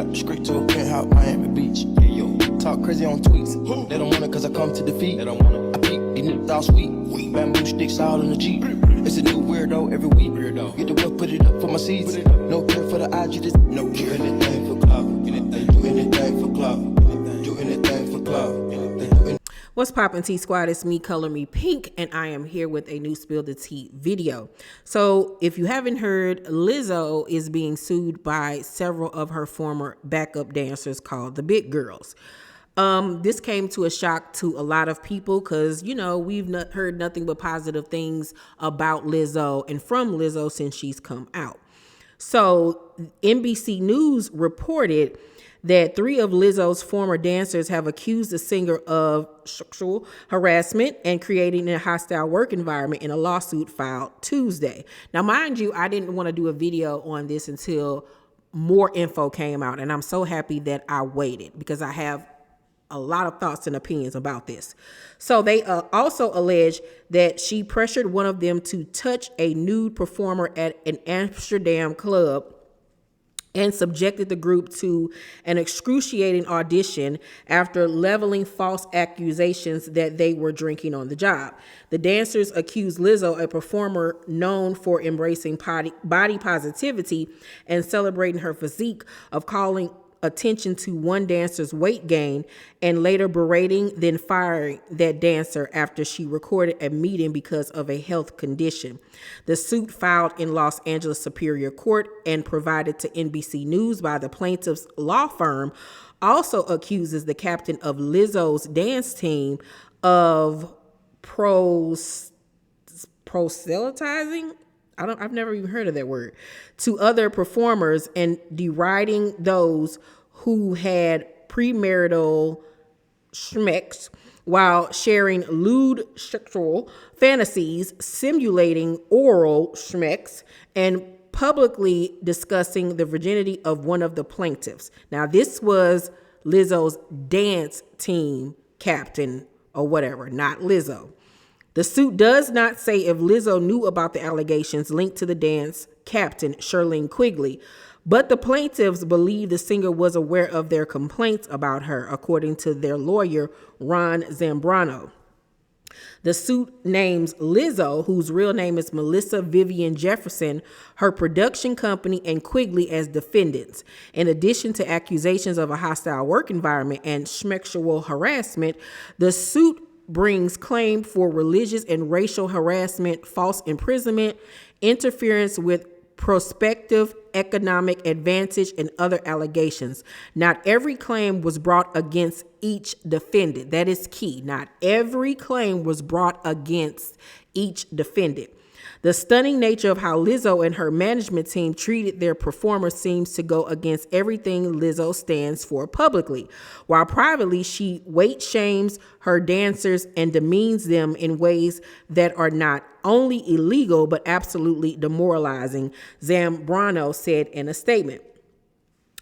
trap straight to a penthouse, Miami Beach. Hey, yo. Talk crazy on tweets. They don't want it cause I come to defeat. They don't want it. I peek, these niggas all sweet. Bamboo sticks all in the Jeep. It's a new weirdo every week. Get the whip, put it up for my seeds. No care for the IG, just no care. Anything for clout. They do anything for clout. Do anything for clout. What's poppin', T Squad? It's me, Color Me Pynk, and I am here with a new Spill the Tea video. So if you haven't heard, Lizzo is being sued by several of her former backup dancers called the Big Girls. This came to a shock to a lot of people because, you know, we've not heard nothing but positive things about Lizzo and from Lizzo since she's come out. So NBC News reported that 3 of Lizzo's former dancers have accused the singer of sexual harassment and creating a hostile work environment in a lawsuit filed Tuesday. Now, mind you, I didn't want to do a video on this until more info came out, and I'm so happy that I waited because I have a lot of thoughts and opinions about this. So they also allege that she pressured one of them to touch a nude performer at an Amsterdam club and subjected the group to an excruciating audition after leveling false accusations that they were drinking on the job. The dancers accused Lizzo, a performer known for embracing body positivity and celebrating her physique, of calling attention to one dancer's weight gain and later berating, then firing that dancer after she recorded a meeting because of a health condition. The suit, filed in Los Angeles Superior Court and provided to NBC News by the plaintiff's law firm, also accuses the captain of Lizzo's dance team of proselytizing. I've never even heard of that word, to other performers and deriding those who had premarital schmecks while sharing lewd sexual fantasies, simulating oral schmecks, and publicly discussing the virginity of one of the plaintiffs. Now, this was Lizzo's dance team captain or whatever, not Lizzo. The suit does not say if Lizzo knew about the allegations linked to the dance captain, Shirlene Quigley, but the plaintiffs believe the singer was aware of their complaints about her, according to their lawyer, Ron Zambrano. The suit names Lizzo, whose real name is Melissa Vivian Jefferson, her production company, and Quigley as defendants. In addition to accusations of a hostile work environment and sexual harassment, the suit brings claim for religious and racial harassment, false imprisonment, interference with prospective economic advantage, and other allegations. Not every claim was brought against each defendant. That is key. Not every claim was brought against each defendant. The stunning nature of how Lizzo and her management team treated their performers seems to go against everything Lizzo stands for publicly. While privately, she weight shames her dancers and demeans them in ways that are not only illegal, but absolutely demoralizing, Zambrano said in a statement.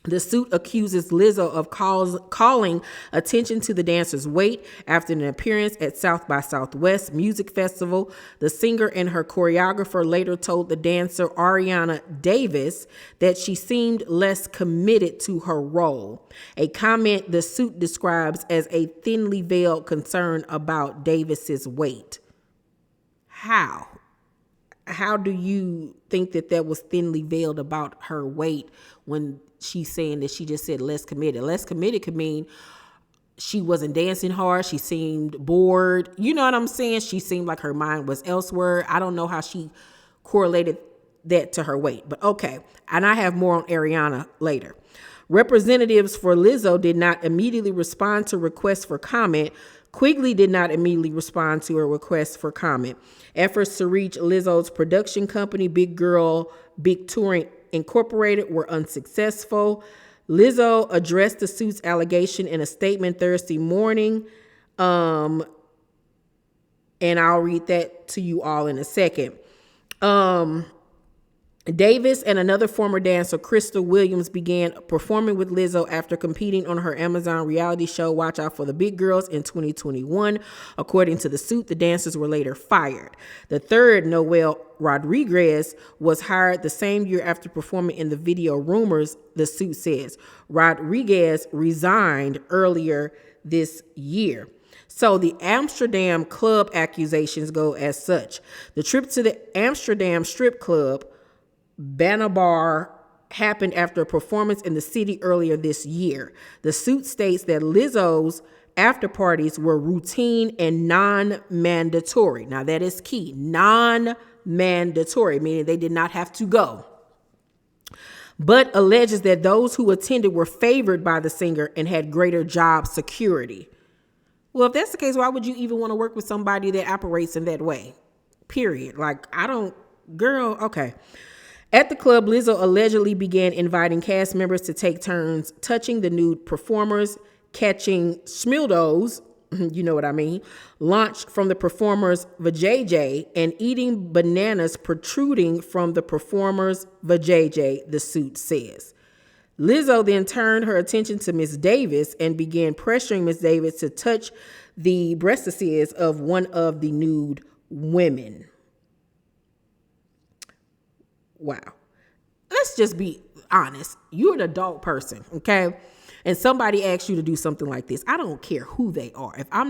The suit accuses Lizzo of calling attention to the dancer's weight after an appearance at South by Southwest Music Festival. The singer and her choreographer later told the dancer, Ariana Davis, that she seemed less committed to her role, a comment the suit describes as a thinly veiled concern about Davis's weight. How do you think that was thinly veiled about her weight when she's saying that she just said less committed? Less committed could mean she wasn't dancing hard. She seemed bored. You know what I'm saying? She seemed like her mind was elsewhere. I don't know how she correlated that to her weight, but okay. And I have more on Ariana later. Representatives for Lizzo did not immediately respond to requests for comment. Quigley did not immediately respond to a request for comment. Efforts to reach Lizzo's production company, Big Girl Big Touring Incorporated, were unsuccessful. Lizzo addressed the suit's allegation in a statement Thursday morning, and I'll read that to you all in a second. Davis and another former dancer, Crystal Williams, began performing with Lizzo after competing on her Amazon reality show Watch Out for the Big Girls in 2021. According to the suit, the dancers were later fired. The third, Noel Rodriguez, was hired the same year after performing in the video Rumors, the suit says. Rodriguez resigned earlier this year. So the Amsterdam club accusations go as such. The trip to the Amsterdam strip club Banabar happened after a performance in the city earlier this year. The suit states that Lizzo's after parties were routine and non-mandatory. Now that is key. Non-mandatory, meaning they did not have to go. But alleges that those who attended were favored by the singer and had greater job security. Well, if that's the case, why would you even want to work with somebody that operates in that way? Period. Like, okay. At the club, Lizzo allegedly began inviting cast members to take turns touching the nude performers, catching schmildos, you know what I mean, launched from the performer's vajayjay, and eating bananas protruding from the performer's vajayjay, the suit says. Lizzo then turned her attention to Miss Davis and began pressuring Miss Davis to touch the breastises of one of the nude women. Wow. Let's just be honest. You're an adult person, okay? And somebody asks you to do something like this. I don't care who they are. If I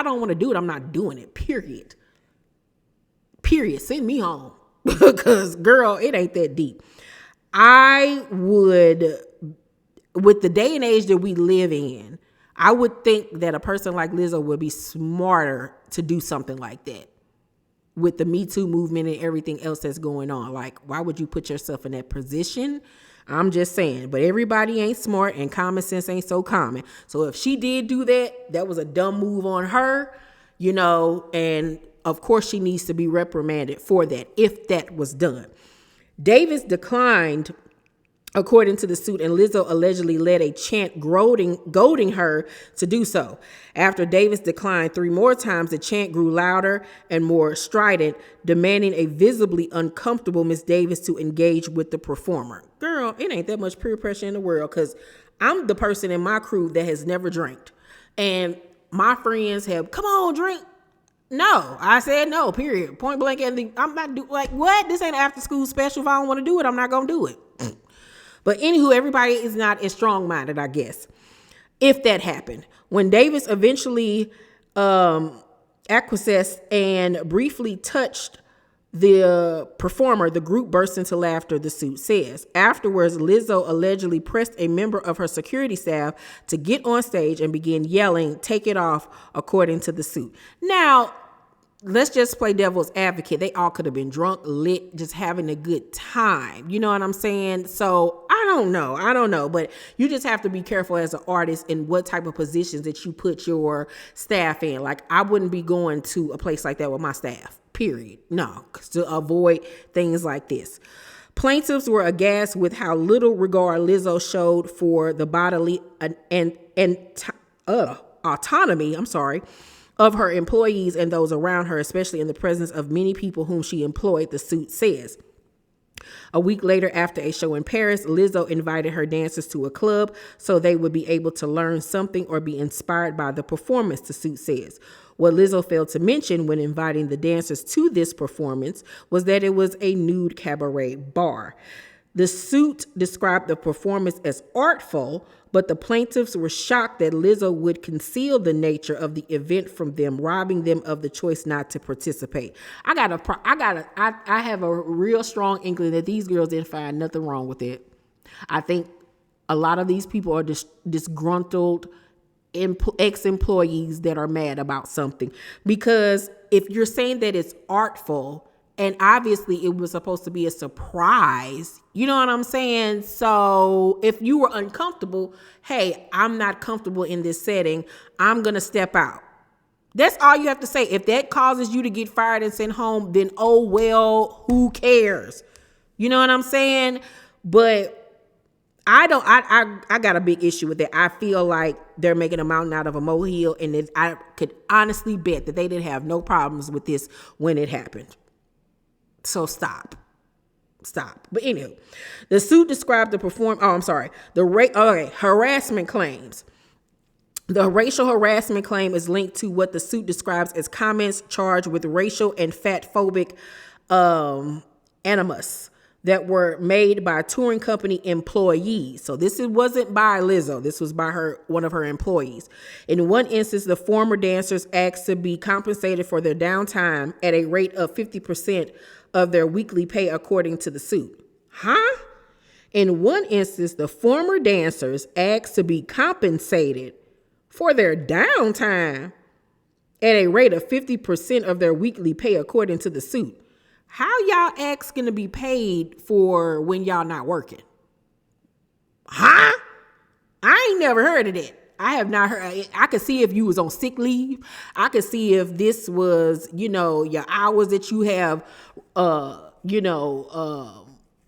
don't want to do it, I'm not doing it. Period. Send me home. Because, girl, it ain't that deep. I would, with the day and age that we live in, I would think that a person like Lizzo would be smarter to do something like that. With the Me Too movement and everything else that's going on. Like, why would you put yourself in that position? I'm just saying. But everybody ain't smart and common sense ain't so common. So if she did do that, that was a dumb move on her, and of course she needs to be reprimanded for that if that was done. Davis declined, according to the suit, and Lizzo allegedly led a chant goading her to do so. After Davis declined 3 more times, the chant grew louder and more strident, demanding a visibly uncomfortable Miss Davis to engage with the performer. Girl, it ain't that much peer pressure in the world, because I'm the person in my crew that has never drank. And my friends have, come on, drink. No, I said no, period. Point blank. I'm not what? This ain't an after school special. If I don't want to do it, I'm not going to do it. But anywho, everybody is not as strong-minded, I guess. If that happened. When Davis eventually acquiesced and briefly touched the performer, the group burst into laughter, the suit says. Afterwards, Lizzo allegedly pressed a member of her security staff to get on stage and begin yelling, "Take it off," according to the suit. Now, let's just play devil's advocate. They all could have been drunk, lit, just having a good time. You know what I'm saying? So I don't know. But you just have to be careful as an artist in what type of positions that you put your staff in. Like, I wouldn't be going to a place like that with my staff, period. No, to avoid things like this. Plaintiffs were aghast with how little regard Lizzo showed for the bodily autonomy of her employees and those around her, especially in the presence of many people whom she employed, the suit says. A week later, after a show in Paris, Lizzo invited her dancers to a club so they would be able to learn something or be inspired by the performance, the suit says. What Lizzo failed to mention when inviting the dancers to this performance was that it was a nude cabaret bar. The suit described the performance as artful, but the plaintiffs were shocked that Lizzo would conceal the nature of the event from them, robbing them of the choice not to participate. I have a real strong inkling that these girls didn't find nothing wrong with it. I think a lot of these people are disgruntled ex-employees that are mad about something, because if you're saying that it's artful, and obviously it was supposed to be a surprise, you know what I'm saying? So if you were uncomfortable, hey, I'm not comfortable in this setting, I'm going to step out. That's all you have to say. If that causes you to get fired and sent home, then oh well, who cares? You know what I'm saying? But I got a big issue with that. I feel like they're making a mountain out of a molehill, and I could honestly bet that they didn't have no problems with this when it happened. So stop. Stop. But anyway, the suit described harassment claims. The racial harassment claim is linked to what the suit describes as comments charged with racial and fat-phobic animus that were made by touring company employees. So this wasn't by Lizzo. This was by one of her employees. In one instance, the former dancers asked to be compensated for their downtime at a rate of 50% of their weekly pay, according to the suit. In one instance, the former dancers asked to be compensated for their downtime at a rate of 50% of their weekly pay, according to the suit. How y'all asking to be paid for when y'all not working? I ain't never heard of that. I have not heard. I could see if you was on sick leave. I could see if this was, your hours that you have,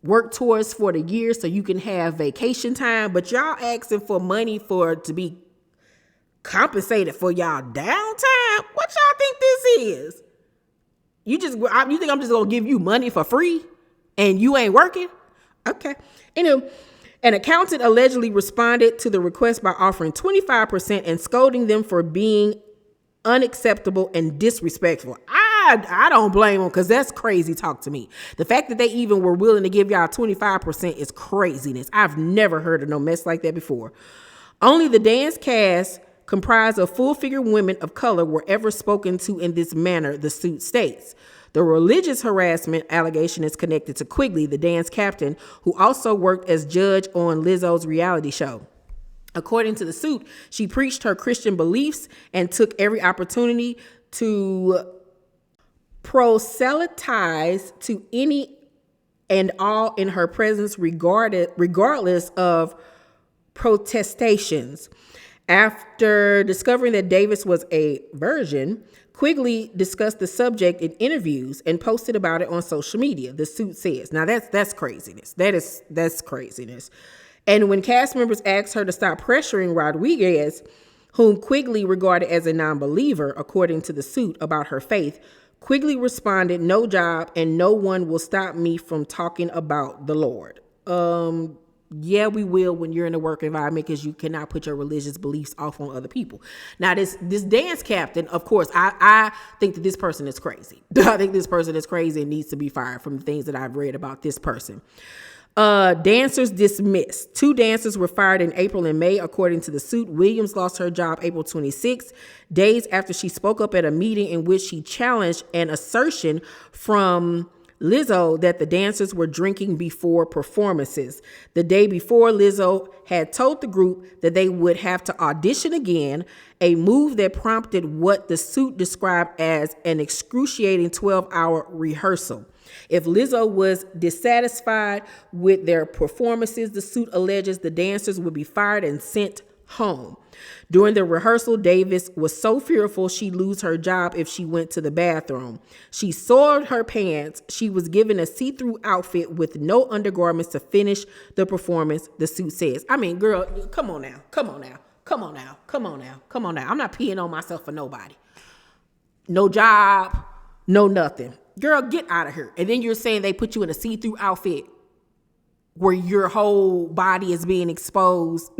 worked towards for the year so you can have vacation time. But y'all asking for money to be compensated for y'all downtime? What y'all think this is? You think I'm just gonna give you money for free and you ain't working? Okay. Anyway, an accountant allegedly responded to the request by offering 25% and scolding them for being unacceptable and disrespectful. I don't blame them, because that's crazy talk to me. The fact that they even were willing to give y'all 25% is craziness. I've never heard of no mess like that before. Only the dance cast, comprised of full-figure women of color, were ever spoken to in this manner, the suit states. The religious harassment allegation is connected to Quigley, the dance captain, who also worked as judge on Lizzo's reality show. According to the suit, she preached her Christian beliefs and took every opportunity to proselytize to any and all in her presence, regardless of protestations. After discovering that Davis was a virgin, Quigley discussed the subject in interviews and posted about it on social media, the suit says. Now that's craziness. That's craziness. And when cast members asked her to stop pressuring Rodriguez, whom Quigley regarded as a non-believer, according to the suit, about her faith, Quigley responded, "No job and no one will stop me from talking about the Lord." Yeah, we will when you're in a work environment, because you cannot put your religious beliefs off on other people. Now, this dance captain, of course, I think that this person is crazy. I think this person is crazy and needs to be fired from the things that I've read about this person. Dancers dismissed. 2 dancers were fired in April and May, according to the suit. Williams lost her job April 26, days after she spoke up at a meeting in which she challenged an assertion from Lizzo that the dancers were drinking before performances. The day before, Lizzo had told the group that they would have to audition again, a move that prompted what the suit described as an excruciating 12-hour rehearsal. If Lizzo was dissatisfied with their performances, the suit alleges the dancers would be fired and sent home. During the rehearsal, Davis was so fearful she'd lose her job if she went to the bathroom. She soiled her pants. She was given a see-through outfit with no undergarments to finish the performance, the suit says. I mean, girl, come on now. I'm not peeing on myself for nobody. No job, no nothing. Girl, get out of here. And then you're saying they put you in a see-through outfit where your whole body is being exposed.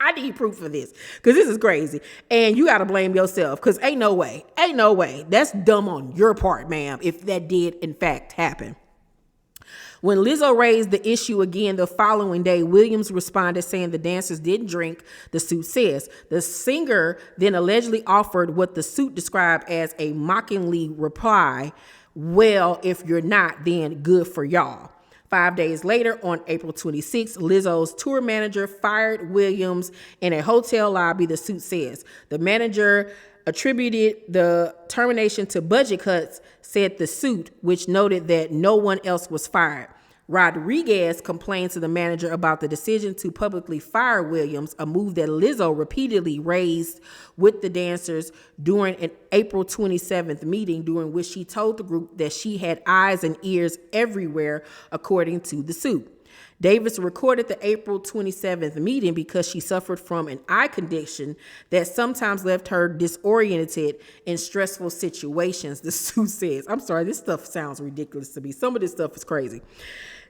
I need proof of this, because this is crazy. And you got to blame yourself, because ain't no way. That's dumb on your part, ma'am, if that did in fact happen. When Lizzo raised the issue again the following day, Williams responded saying the dancers didn't drink, the suit says. The singer then allegedly offered what the suit described as a mockingly reply, "Well, if you're not, then good for y'all." 5 days later, on April 26, Lizzo's tour manager fired Williams in a hotel lobby, the suit says. The manager attributed the termination to budget cuts, said the suit, which noted that no one else was fired. Rodriguez complained to the manager about the decision to publicly fire Williams, a move that Lizzo repeatedly raised with the dancers during an April 27th meeting, during which she told the group that she had eyes and ears everywhere, according to the suit. Davis recorded the April 27th meeting because she suffered from an eye condition that sometimes left her disoriented in stressful situations, the suit says. I'm sorry, this stuff sounds ridiculous to me. Some of this stuff is crazy.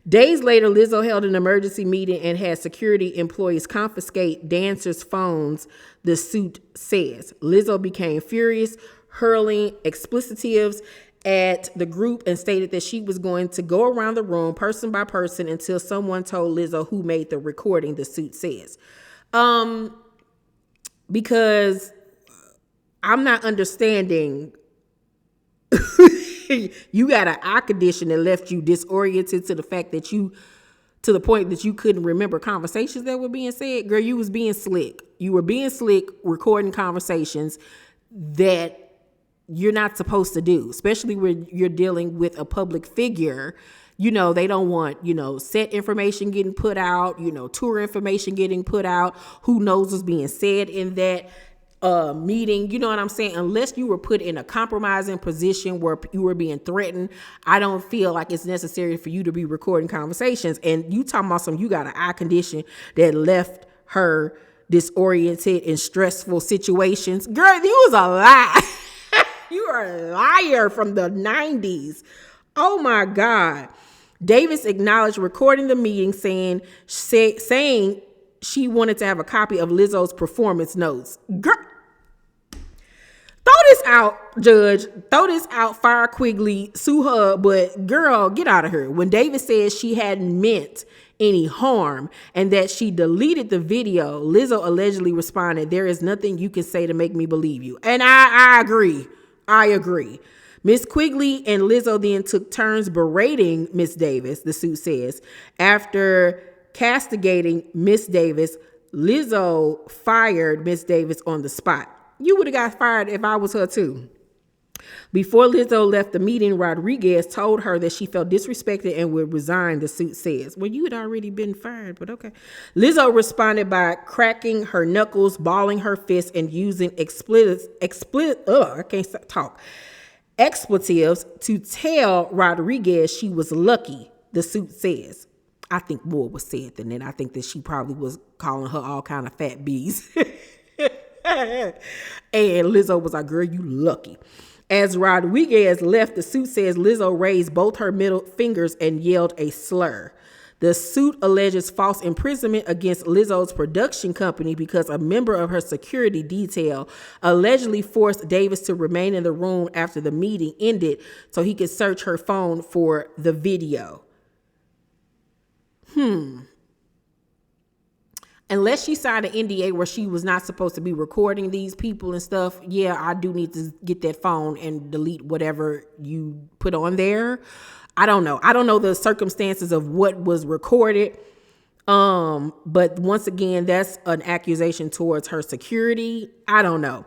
Days later, Lizzo held an emergency meeting and had security employees confiscate dancers' phones, the suit says. Lizzo became furious, hurling explicitives at the group and stated that she was going to go around the room person by person until someone told Lizzo who made the recording, the suit says. Because I'm not understanding. You got an eye condition that left you disoriented to the point that you couldn't remember conversations that were being said. Girl, you was being slick. You were being slick recording conversations that you're not supposed to do, especially when you're dealing with a public figure. You know, they don't want, set information getting put out, tour information getting put out. Who knows what's being said in that meeting? You know what I'm saying? Unless you were put in a compromising position where you were being threatened, I don't feel like it's necessary for you to be recording conversations. And you talking about you got an eye condition that left her disoriented in stressful situations. Girl, you was a lie. You are a liar from the 90s. Oh my God. Davis acknowledged recording the meeting, saying she wanted to have a copy of Lizzo's performance notes. Girl, throw this out, Judge. Throw this out, fire Quigley, sue her, but girl, get out of here. When Davis says she hadn't meant any harm and that she deleted the video, Lizzo allegedly responded, "There is nothing you can say to make me believe you." And I agree. I agree. Miss Quigley and Lizzo then took turns berating Miss Davis, the suit says. After castigating Miss Davis, Lizzo fired Miss Davis on the spot. You would have got fired if I was her too. Before Lizzo left the meeting, Rodriguez told her that she felt disrespected and would resign, the suit says. Well, you had already been fired, but okay. Lizzo responded by cracking her knuckles, balling her fists, and using expletives to tell Rodriguez she was lucky, the suit says. I think more was said than that. I think that she probably was calling her all kind of fat bees. And Lizzo was like, "Girl, you lucky." As Rodriguez left, the suit says Lizzo raised both her middle fingers and yelled a slur. The suit alleges false imprisonment against Lizzo's production company because a member of her security detail allegedly forced Davis to remain in the room after the meeting ended so he could search her phone for the video. Unless she signed an NDA where she was not supposed to be recording these people and stuff, yeah, I do need to get that phone and delete whatever you put on there. I don't know. I don't know the circumstances of what was recorded. But once again, that's an accusation towards her security. I don't know.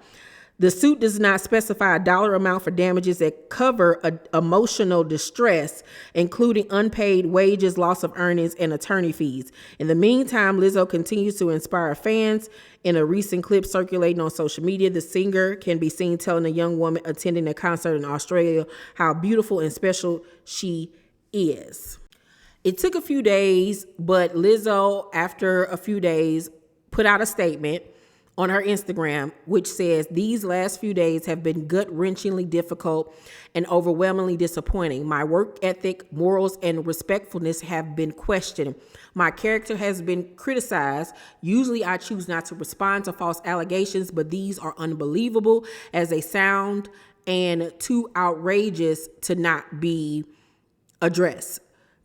The suit does not specify a dollar amount for damages that cover emotional distress, including unpaid wages, loss of earnings, and attorney fees. In the meantime, Lizzo continues to inspire fans. In a recent clip circulating on social media, the singer can be seen telling a young woman attending a concert in Australia how beautiful and special she is. It took a few days, but Lizzo, after a few days, put out a statement on her Instagram, which says, "These last few days have been gut-wrenchingly difficult and overwhelmingly disappointing. My work ethic, morals, and respectfulness have been questioned. My character has been criticized. Usually I choose not to respond to false allegations, but these are unbelievable as they sound and too outrageous to not be addressed.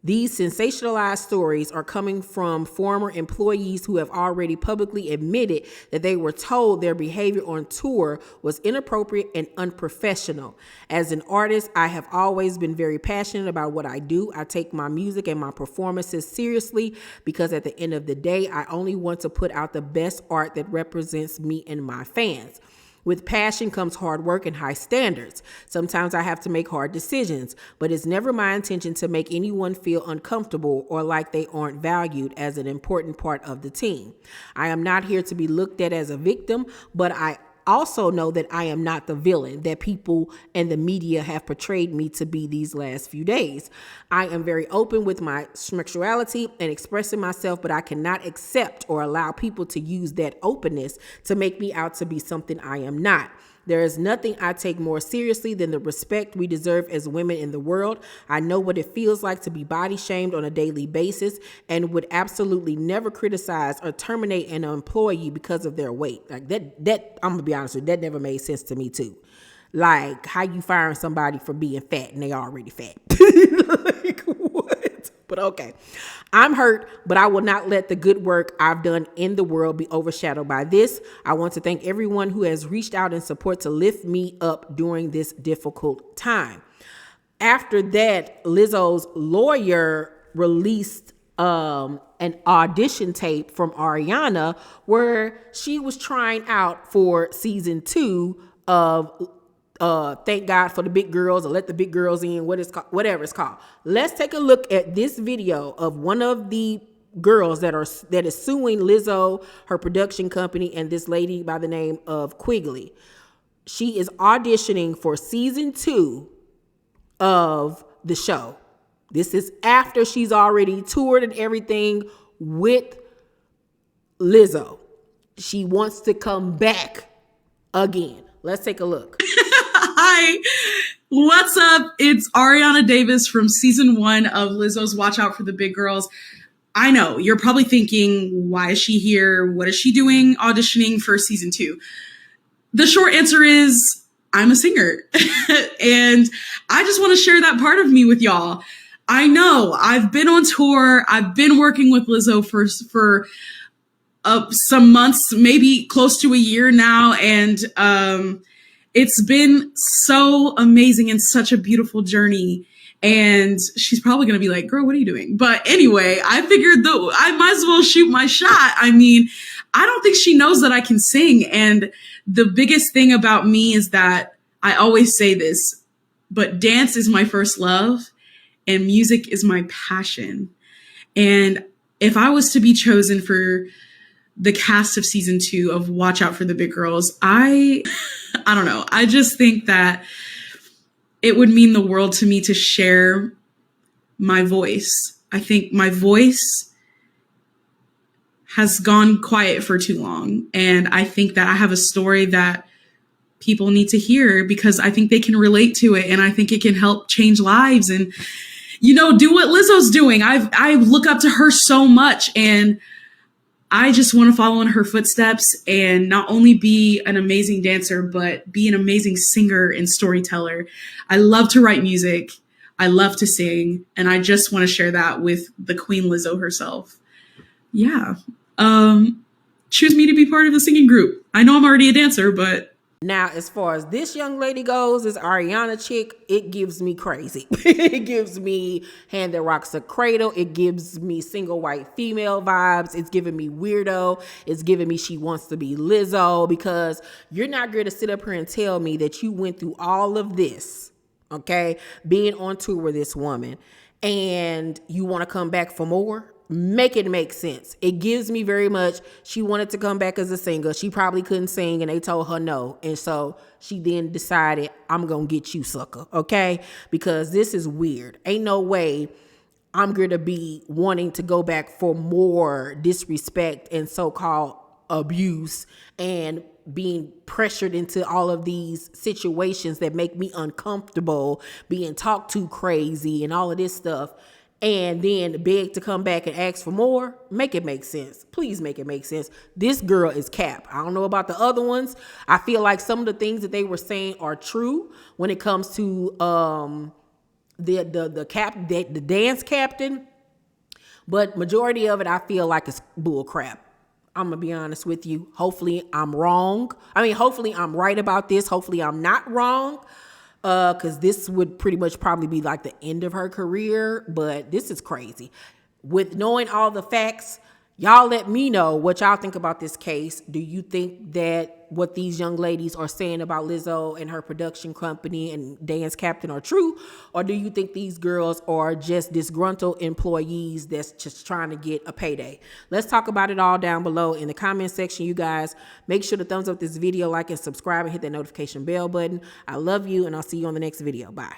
These sensationalized stories are coming from former employees who have already publicly admitted that they were told their behavior on tour was inappropriate and unprofessional. As an artist, I have always been very passionate about what I do. I take my music and my performances seriously because at the end of the day, I only want to put out the best art that represents me and my fans. With passion comes hard work and high standards. Sometimes I have to make hard decisions, but it's never my intention to make anyone feel uncomfortable or like they aren't valued as an important part of the team. I am not here to be looked at as a victim, but I also know that I am not the villain that people and the media have portrayed me to be these last few days. I am very open with my sexuality and expressing myself, but I cannot accept or allow people to use that openness to make me out to be something I am not. There is nothing I take more seriously than the respect we deserve as women in the world. I know what it feels like to be body shamed on a daily basis and would absolutely never criticize or terminate an employee because of their weight. Like that I'm gonna be honest with you, that never made sense to me too. Like, how you firing somebody for being fat and they already fat? Like, what? But okay. I'm hurt, but I will not let the good work I've done in the world be overshadowed by this. I want to thank everyone who has reached out in support to lift me up during this difficult time. After that, Lizzo's lawyer released an audition tape from Ariana where she was trying out for season 2 of Thank God for the Big Girls, or Let the Big Girls In, whatever it's called. Let's take a look at this video of one of the girls that is suing Lizzo, her production company, and this lady by the name of Quigley. She is auditioning for season 2 of the show. This is after she's already toured and everything with Lizzo. She wants to come back again. Let's take a look. Hi, what's up? It's Ariana Davis from season 1 of Lizzo's Watch Out for the Big Girls. I know, you're probably thinking, why is she here? What is she doing auditioning for season 2? The short answer is, I'm a singer. And I just want to share that part of me with y'all. I know, I've been on tour. I've been working with Lizzo for some months, maybe close to a year now. And it's been so amazing and such a beautiful journey. And she's probably going to be like, girl, what are you doing? But anyway, I figured I might as well shoot my shot. I mean, I don't think she knows that I can sing. And the biggest thing about me is that I always say this, but dance is my first love and music is my passion. And if I was to be chosen for the cast of season 2 of Watch Out for the Big Girls, I don't know. I just think that it would mean the world to me to share my voice. I think my voice has gone quiet for too long. And I think that I have a story that people need to hear because I think they can relate to it. And I think it can help change lives and, do what Lizzo's doing. I look up to her so much, and I just want to follow in her footsteps and not only be an amazing dancer, but be an amazing singer and storyteller. I love to write music. I love to sing. And I just want to share that with the Queen Lizzo herself. Yeah. Choose me to be part of the singing group. I know I'm already a dancer, but... Now, as far as this young lady goes, this Ariana chick, it gives me crazy. It gives me Hand That Rocks a Cradle. It gives me single white female vibes. It's giving me weirdo. It's giving me she wants to be Lizzo, because you're not going to sit up here and tell me that you went through all of this, okay, being on tour with this woman, and you want to come back for more. Make it make sense. It gives me very much, she wanted to come back as a singer. She probably couldn't sing and they told her no. And so she then decided, I'm going to get you, sucker. Okay? Because this is weird. Ain't no way I'm going to be wanting to go back for more disrespect and so-called abuse and being pressured into all of these situations that make me uncomfortable, being talked to crazy and all of this stuff. And then beg to come back and ask for more. Make it make sense. Please make it make sense. This girl is cap. I don't know about the other ones. I feel like some of the things that they were saying are true when it comes to the dance captain. But majority of it, I feel like it's bull crap. I'm going to be honest with you. Hopefully I'm wrong. Hopefully I'm right about this. Hopefully I'm not wrong. Because this would pretty much probably be like the end of her career, but this is crazy. With knowing all the facts, Y'all let me know what y'all think about this case. Do you think that what these young ladies are saying about Lizzo and her production company and dance captain are true? Or do you think these girls are just disgruntled employees that's just trying to get a payday? Let's talk about it all down below in the comment section, you guys. Make sure to thumbs up this video, like and subscribe, and hit that notification bell button. I love you, and I'll see you on the next video. Bye.